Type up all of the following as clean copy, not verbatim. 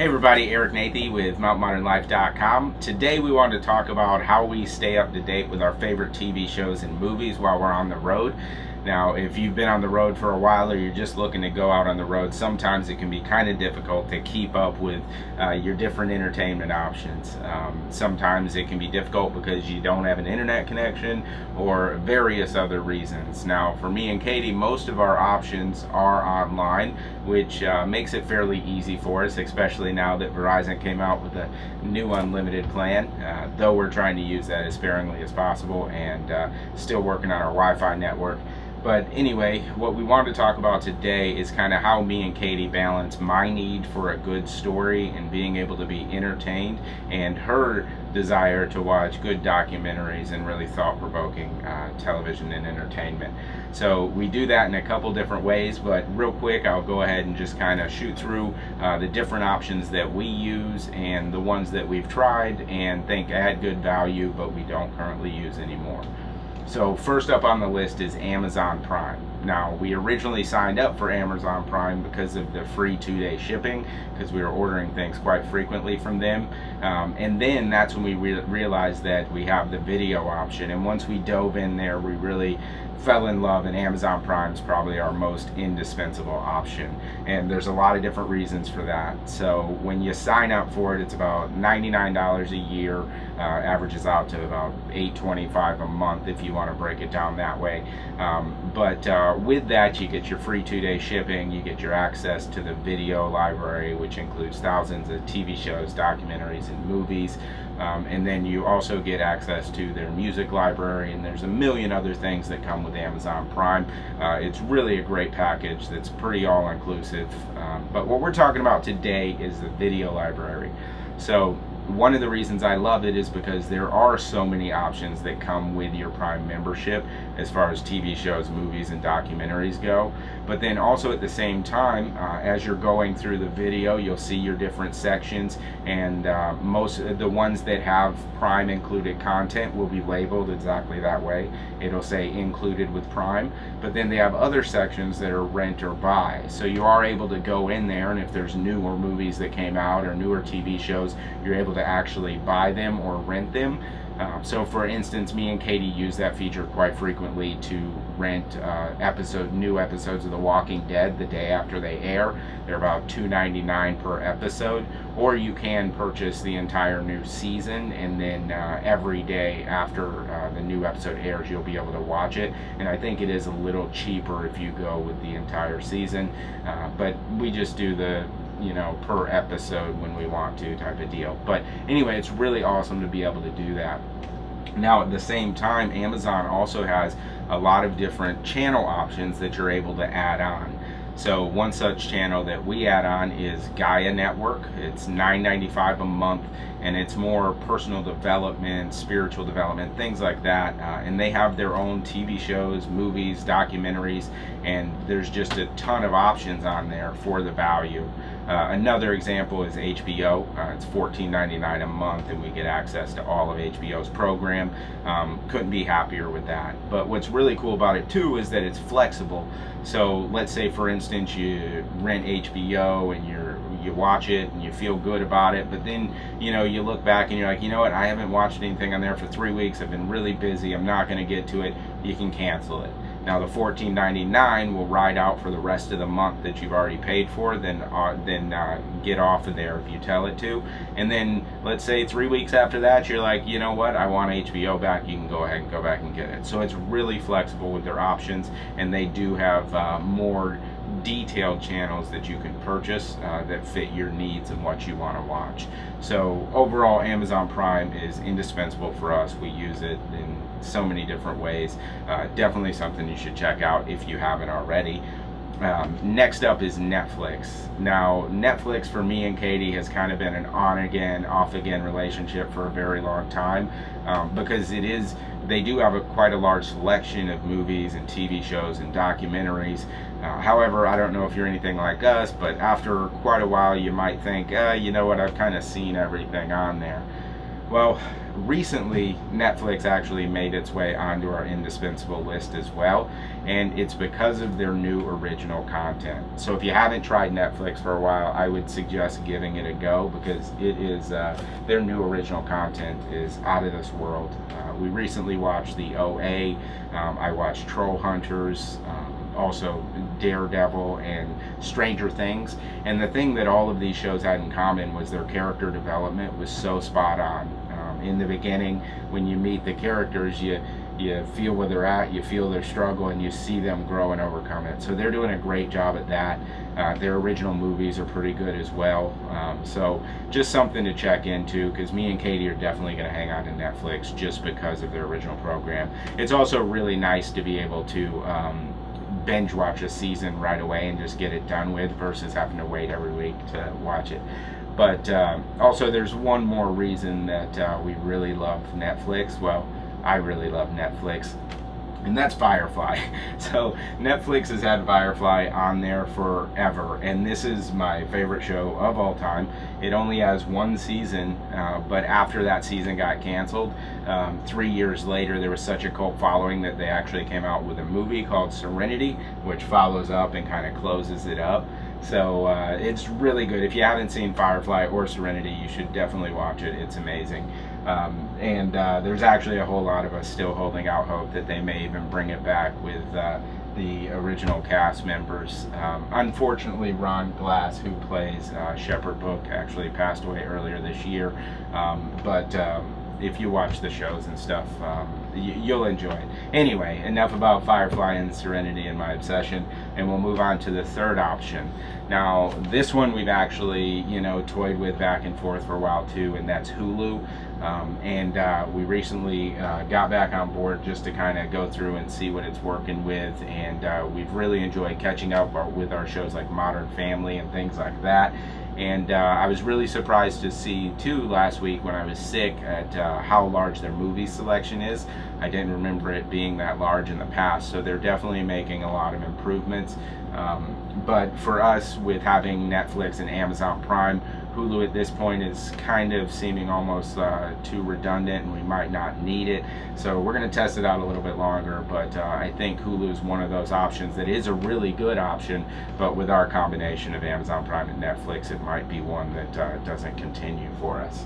everybody, Eric Nathy with MountModernLife.com. Today we wanted to talk about how we stay up to date with our favorite TV shows and movies while we're on the road. Now, if you've been on the road for a while or you're just looking to go out on the road, sometimes it can be kind of difficult to keep up with your different entertainment options. Sometimes it can be difficult because you don't have an internet connection or various other reasons. Now, for me and Katie, most of our options are online, which makes it fairly easy for us, especially now that Verizon came out with a new unlimited plan, though we're trying to use that as sparingly as possible and still working on our Wi-Fi network. But anyway, what we want to talk about today is kind of how me and Katie balance my need for a good story and being able to be entertained, and her desire to watch good documentaries and really thought-provoking television and entertainment. So we do that in a couple different ways, but real quick I'll go ahead and just kind of shoot through the different options that we use and the ones that we've tried and think add good value but we don't currently use anymore. So first up on the list is Amazon Prime. Now, we originally signed up for Amazon Prime because of the free 2-day shipping, because we were ordering things quite frequently from them. And then that's when we realized that we have the video option. And once we dove in there, we really fell in love, and Amazon Prime is probably our most indispensable option. And there's a lot of different reasons for that. So when you sign up for it, it's about $99 a year, averages out to about $8.25 a month if you want to break it down that way. But with that, you get your free 2-day shipping, you get your access to the video library, which includes thousands of TV shows, documentaries, and movies. And then you also get access to their music library, and there's a million other things that come with Amazon Prime. It's really a great package that's pretty all-inclusive. But what we're talking about today is the video library. So one of the reasons I love it is because there are so many options that come with your Prime membership as far as TV shows, movies, and documentaries go. But then also at the same time, as you're going through the video, you'll see your different sections, and most of the ones that have Prime included content will be labeled exactly that way. It'll say included with Prime, but then they have other sections that are rent or buy. So you are able to go in there, and if there's newer movies that came out or newer TV shows, you're able to actually buy them or rent them. So for instance, me and Katie use that feature quite frequently to rent new episodes of The Walking Dead the day after they air. They're about $2.99 per episode, or you can purchase the entire new season, and then every day after the new episode airs, you'll be able to watch it. And I think it is a little cheaper if you go with the entire season, but we just do the per episode when we want to type of deal. But anyway, it's really awesome to be able to do that. Now at the same time, Amazon also has a lot of different channel options that you're able to add on. So one such channel that we add on is Gaia Network. It's $9.95 a month, and it's more personal development, spiritual development, things like that. And they have their own TV shows, movies, documentaries, and there's just a ton of options on there for the value. Another example is HBO. It's $14.99 a month, and we get access to all of HBO's program. Couldn't be happier with that. But what's really cool about it too is that it's flexible. So let's say, for instance, you rent HBO and you watch it and you feel good about it, but then you look back and you're like, you know what, I haven't watched anything on there for 3 weeks. I've been really busy. I'm not going to get to it. You can cancel it. Now the $14.99 will ride out for the rest of the month that you've already paid for, then get off of there if you tell it to. And then let's say 3 weeks after that, you're like, you know what, I want HBO back. You can go ahead and go back and get it. So it's really flexible with their options, and they do have more detailed channels that you can purchase that fit your needs and what you want to watch. So overall, Amazon Prime is indispensable for us. We use it in so many different ways. Definitely something you should check out if you haven't already. Next up is Netflix. Now, Netflix for me and Katie has kind of been an on-again, off-again relationship for a very long time, because they do have quite a large selection of movies and TV shows and documentaries. However, I don't know if you're anything like us, but after quite a while you might think, you know what, I've kind of seen everything on there. Well, recently, Netflix actually made its way onto our indispensable list as well, and it's because of their new original content. So if you haven't tried Netflix for a while, I would suggest giving it a go, because it is their new original content is out of this world. We recently watched the OA. I watched Troll Hunters. Also Daredevil and Stranger Things, and the thing that all of these shows had in common was their character development was so spot on. In the beginning, when you meet the characters, you feel where they're at, you feel their struggle, and you see them grow and overcome it. So they're doing a great job at that. Their original movies are pretty good as well. So just something to check into, because me and Katie are definitely going to hang on to Netflix just because of their original program. It's also really nice to be able to binge watch a season right away and just get it done with, versus having to wait every week to watch it. But also there's one more reason that we really love Netflix. Well, I really love Netflix, and that's Firefly. So Netflix has had Firefly on there forever, and this is my favorite show of all time. It only has one season, but after that season got canceled, 3 years later, there was such a cult following that they actually came out with a movie called Serenity, which follows up and kind of closes it up. So it's really good. If you haven't seen Firefly or Serenity, you should definitely watch it. It's amazing. And there's actually a whole lot of us still holding out hope that they may even bring it back with the original cast members. Unfortunately, Ron Glass, who plays Shepherd Book, actually passed away earlier this year. But if you watch the shows and stuff, you'll enjoy it. Anyway, enough about Firefly and Serenity and my obsession, and we'll move on to the third option. Now, this one we've actually, toyed with back and forth for a while too, and that's Hulu. And we recently got back on board just to kind of go through and see what it's working with, and we've really enjoyed catching up with our shows like Modern Family and things like that. And I was really surprised to see too last week when I was sick at how large their movie selection is. I didn't remember it being that large in the past, so they're definitely making a lot of improvements. But for us, with having Netflix and Amazon Prime, Hulu at this point is kind of seeming almost too redundant, and we might not need it. So we're going to test it out a little bit longer, but I think Hulu is one of those options that is a really good option, but with our combination of Amazon Prime and Netflix, it might be one that doesn't continue for us.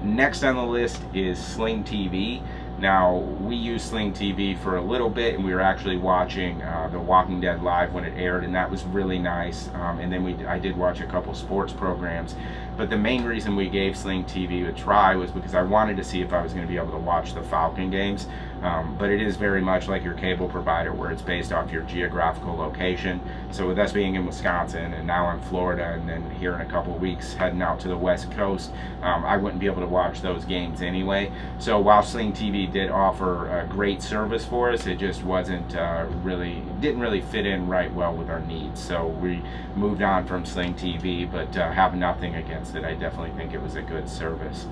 Next on the list is Sling TV. Now, we used Sling TV for a little bit, and we were actually watching The Walking Dead live when it aired, and that was really nice. And then I did watch a couple sports programs. But the main reason we gave Sling TV a try was because I wanted to see if I was going to be able to watch the Falcon games. But it is very much like your cable provider, where it's based off your geographical location. So with us being in Wisconsin, and now in Florida, and then here in a couple of weeks heading out to the West Coast, I wouldn't be able to watch those games anyway. So while Sling TV did offer a great service for us, it just wasn't didn't really fit in right well with our needs. So we moved on from Sling TV, but have nothing against it. I definitely think it was a good service.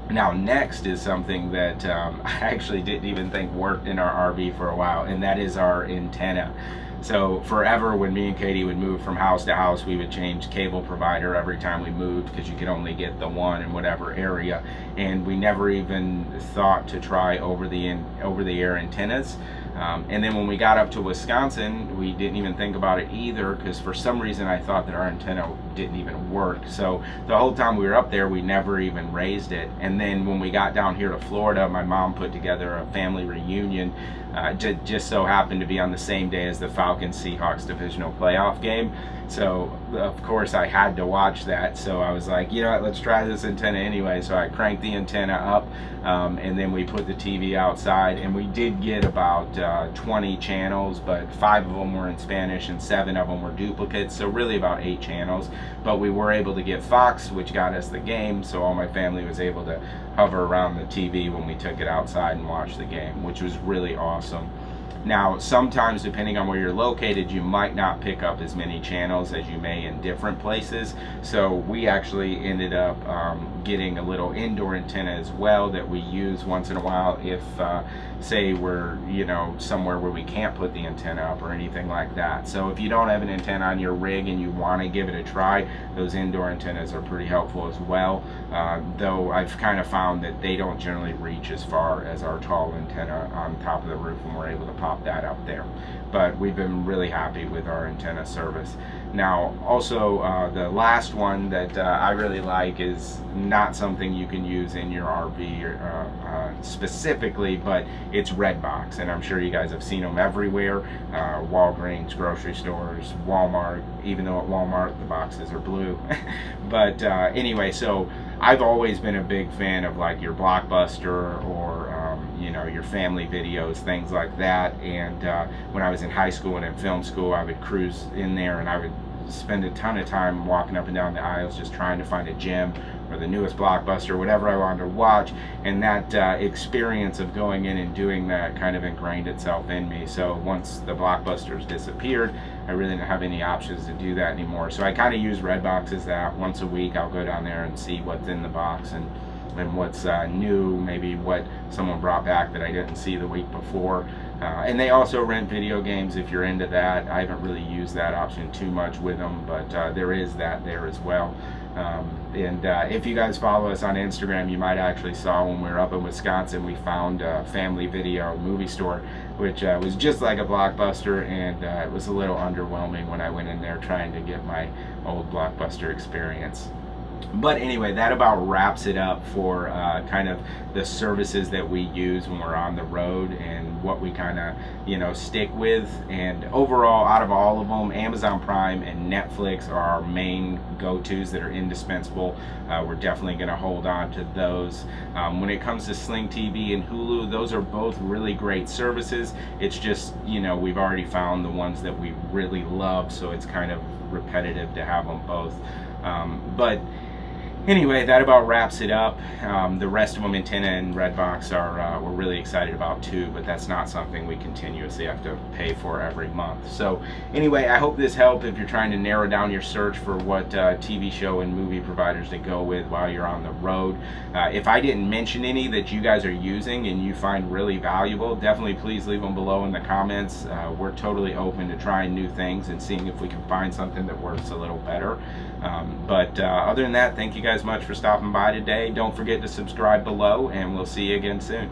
Now, next is something that I actually didn't even think worked in our RV for a while, and that is our antenna. So forever, when me and Katie would move from house to house, we would change cable provider every time we moved, because you could only get the one in whatever area, and we never even thought to try over-the-air antennas. And then when we got up to Wisconsin, we didn't even think about it either, because for some reason I thought that our antenna didn't even work. So the whole time we were up there, we never even raised it. And then when we got down here to Florida, my mom put together a family reunion. Just so happened to be on the same day as the Falcons-Seahawks divisional playoff game. So of course I had to watch that. So I was like, you know what, let's try this antenna anyway. So I cranked the antenna up, and then we put the TV outside, and we did get about 20 channels, but 5 of them were in Spanish and 7 of them were duplicates, so really about 8 channels. But we were able to get Fox, which got us the game, so all my family was able to hover around the TV when we took it outside and watched the game, which was really awesome. Now, sometimes, depending on where you're located, you might not pick up as many channels as you may in different places. So we actually ended up getting a little indoor antenna as well that we use once in a while if say we're, you know, somewhere where we can't put the antenna up or anything like that. So if you don't have an antenna on your rig and you want to give it a try, those indoor antennas are pretty helpful as well. Though I've kind of found that they don't generally reach as far as our tall antenna on top of the roof when we're able to pop that up there. But we've been really happy with our antenna service. Now, also the last one that I really like is not something you can use in your RV or, specifically, but it's Redbox, and I'm sure you guys have seen them everywhere. Walgreens, grocery stores, Walmart, even though at Walmart the boxes are blue. But anyway, so I've always been a big fan of like your Blockbuster or you know, your family videos, things like that. And when I was in high school and in film school, I would cruise in there and I would spend a ton of time walking up and down the aisles just trying to find a gem or the newest Blockbuster, whatever I wanted to watch. And that experience of going in and doing that kind of ingrained itself in me. So once the Blockbusters disappeared, I really didn't have any options to do that anymore. So I kind of use Redbox as that. Once a week I'll go down there and see what's in the box and what's new, maybe what someone brought back that I didn't see the week before. And they also rent video games if you're into that. I haven't really used that option too much with them, but there is that there as well. And if you guys follow us on Instagram, you might actually saw when we were up in Wisconsin, we found a family video movie store, which was just like a Blockbuster, and it was a little underwhelming when I went in there trying to get my old Blockbuster experience. But anyway, that about wraps it up for kind of the services that we use when we're on the road and what we kind of, you know, stick with. And overall, out of all of them, Amazon Prime and Netflix are our main go-tos that are indispensable. We're definitely going to hold on to those. When it comes to Sling TV and Hulu, those are both really great services. It's just, you know, we've already found the ones that we really love, so it's kind of repetitive to have them both. But anyway, that about wraps it up. The rest of them, antenna and Redbox, are we're really excited about too, but that's not something we continuously have to pay for every month. So anyway, I hope this helped if you're trying to narrow down your search for what TV show and movie providers to go with while you're on the road. If I didn't mention any that you guys are using and you find really valuable, definitely please leave them below in the comments. We're totally open to trying new things and seeing if we can find something that works a little better. But other than that, thank you guys much for stopping by today. Don't forget to subscribe below, and we'll see you again soon.